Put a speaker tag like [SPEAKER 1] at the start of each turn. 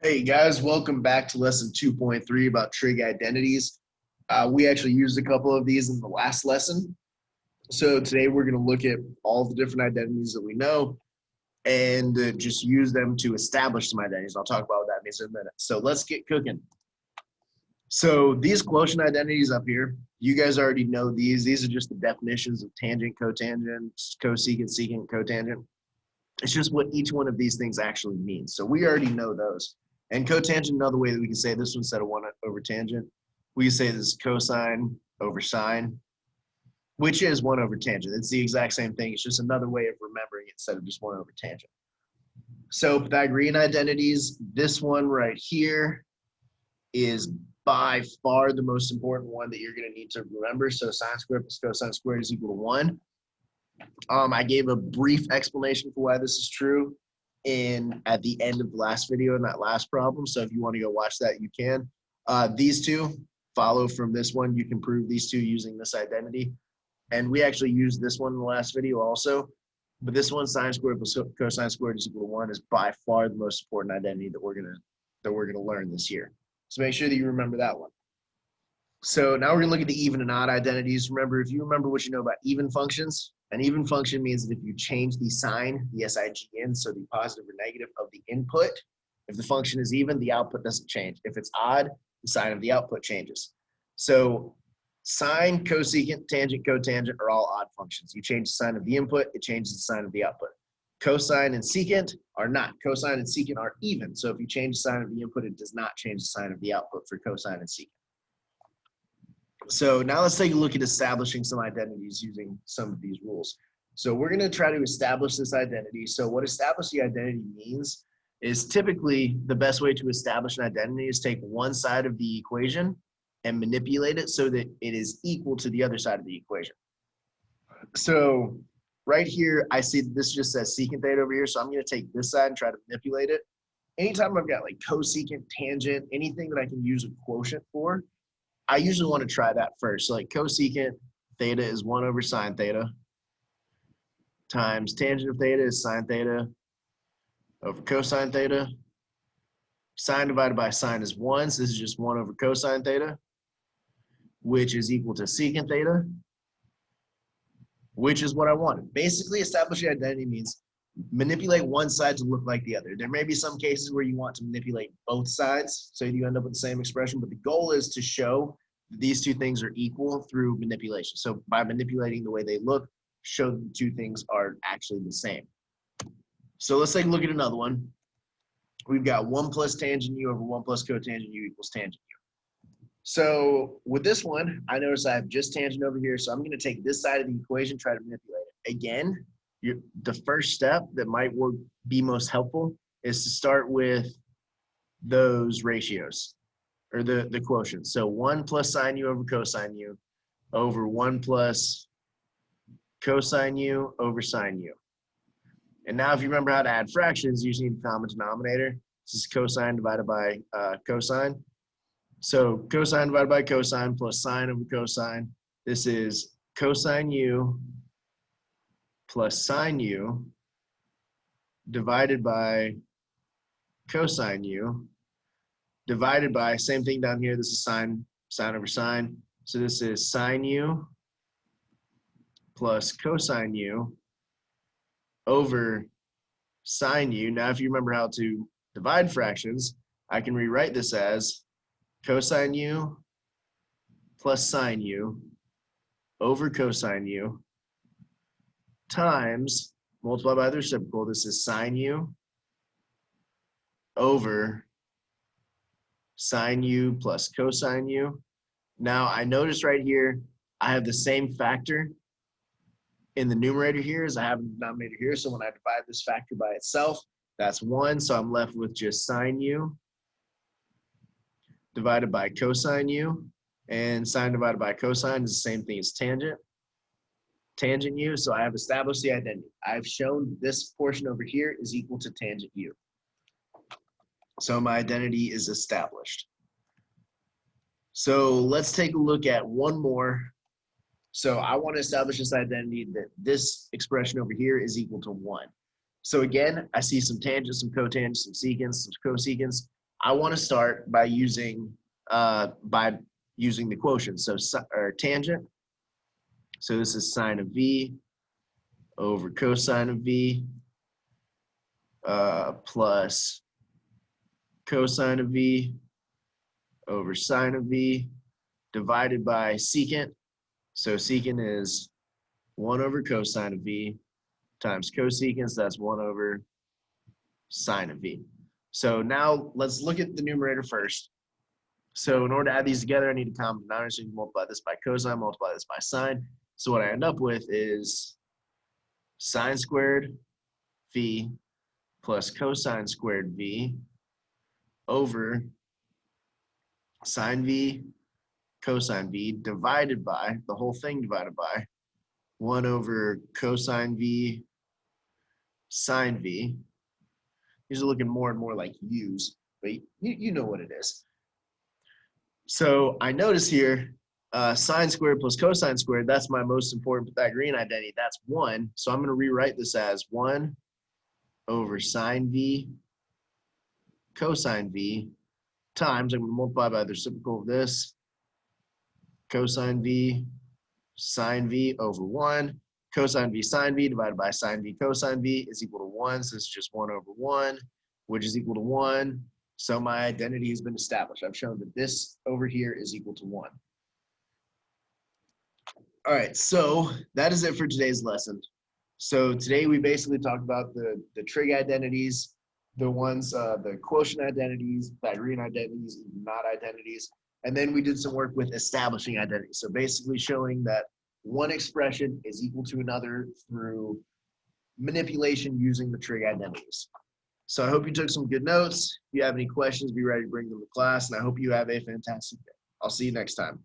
[SPEAKER 1] Hey guys, welcome back to lesson 2.3 about trig identities. We actually used a couple of these in the last lesson. So today we're going to look at all the different identities that we know and just use them to establish some identities. I'll talk about what that means in a minute. So let's get cooking. So these quotient identities up here, you guys already know these. These are just the definitions of tangent, cotangent, cosecant, secant, cotangent. It's just what each one of these things actually means. So we already know those. And cotangent, another way that we can say this one instead of 1 over tangent, we can say this is cosine over sine, which is 1 over tangent. It's the exact same thing. It's just another way of remembering it instead of just 1 over tangent. So Pythagorean identities, this one right here is by far the most important one that you're going to need to remember. So sine squared plus cosine squared is equal to 1. I gave a brief explanation for why this is true at the end of the last video in that last problem. So if you want to go watch that, you can. These two follow from this one. You can prove these two using this identity. And we actually used this one in the last video also. But this one, sine squared plus cosine squared is equal to 1, is by far the most important identity that we're gonna learn this year. So make sure that you remember that one. So now we're gonna look at the even and odd identities. Remember, if you remember what you know about even functions, an even function means that if you change the sign, the sign, so the positive or negative of the input, if the function is even, the output doesn't change. If it's odd, the sign of the output changes. So sine, cosecant, tangent, cotangent are all odd functions. You change the sign of the input, it changes the sign of the output. Cosine and secant are not. Cosine and secant are even. So if you change the sign of the input, it does not change the sign of the output for cosine and secant. So now let's take a look at establishing some identities using some of these rules. So we're going to try to establish this identity. So what establishing identity means is typically the best way to establish an identity is take one side of the equation and manipulate it so that it is equal to the other side of the equation. So right here, I see this just says secant theta over here. So I'm going to take this side and try to manipulate it. Anytime I've got like cosecant, tangent, anything that I can use a quotient for, I usually want to try that first. So like cosecant theta is 1 over sine theta times tangent of theta is sine theta over cosine theta. Sine divided by sine is 1, so this is just 1 over cosine theta, which is equal to secant theta, which is what I wanted. Basically, establishing identity means manipulate one side to look like the other. There may be some cases where you want to manipulate both sides, so you end up with the same expression, but the goal is to show that these two things are equal through manipulation. So by manipulating the way they look, show that the two things are actually the same. So let's take a look at another one. We've got 1 plus tangent u over 1 plus cotangent u equals tangent u. So with this one, I notice I have just tangent over here, so I'm going to take this side of the equation, try to manipulate it. Again, the first step that might be most helpful is to start with those ratios or the quotients. So 1 plus sine u over cosine u over 1 plus cosine u over sine u. And now if you remember how to add fractions, you just need a common denominator. This is cosine divided by cosine. So cosine divided by cosine plus sine over cosine. This is cosine u plus sine u divided by cosine u divided by, same thing down here, this is sine over sine. So this is sine u plus cosine u over sine u. Now if you remember how to divide fractions, I can rewrite this as cosine u plus sine u over cosine u times, multiply by the reciprocal, this is sine u over sine u plus cosine u. Now I notice right here, I have the same factor in the numerator here as I have in the denominator here. So when I divide this factor by itself, that's 1. So I'm left with just sine u divided by cosine u. And sine divided by cosine is the same thing as tangent u. So I have established the identity. I've shown this portion over here is equal to tangent u. So my identity is established. So let's take a look at one more. So I want to establish this identity that this expression over here is equal to 1. So again, I see some tangents, some cotangents, some secants, some cosecants. I want to start by using the quotient. So or tangent. So this is sine of v over cosine of v plus cosine of v over sine of v divided by secant. So secant is 1 over cosine of v times cosecant, so that's 1 over sine of v. So now let's look at the numerator first. So in order to add these together, I need a common denominator, so you can multiply this by cosine, multiply this by sine. So what I end up with is sine squared v plus cosine squared v over sine v cosine v divided by, the whole thing divided by, 1 over cosine v sine v. These are looking more and more like u's, but you know what it is. So I notice here, sine squared plus cosine squared, that's my most important Pythagorean identity. That's 1. So I'm going to rewrite this as 1 over sine v cosine v times, I'm going to multiply by the reciprocal of this, cosine v sine v over 1. Cosine v sine v divided by sine v cosine v is equal to 1. So it's just 1 over 1, which is equal to 1. So my identity has been established. I've shown that this over here is equal to 1. All right, so that is it for today's lesson. So today we basically talked about the trig identities, the ones, the quotient identities, Pythagorean identities, not identities, and then we did some work with establishing identities. So basically showing that one expression is equal to another through manipulation using the trig identities. So I hope you took some good notes. If you have any questions, be ready to bring them to class, and I hope you have a fantastic day. I'll see you next time.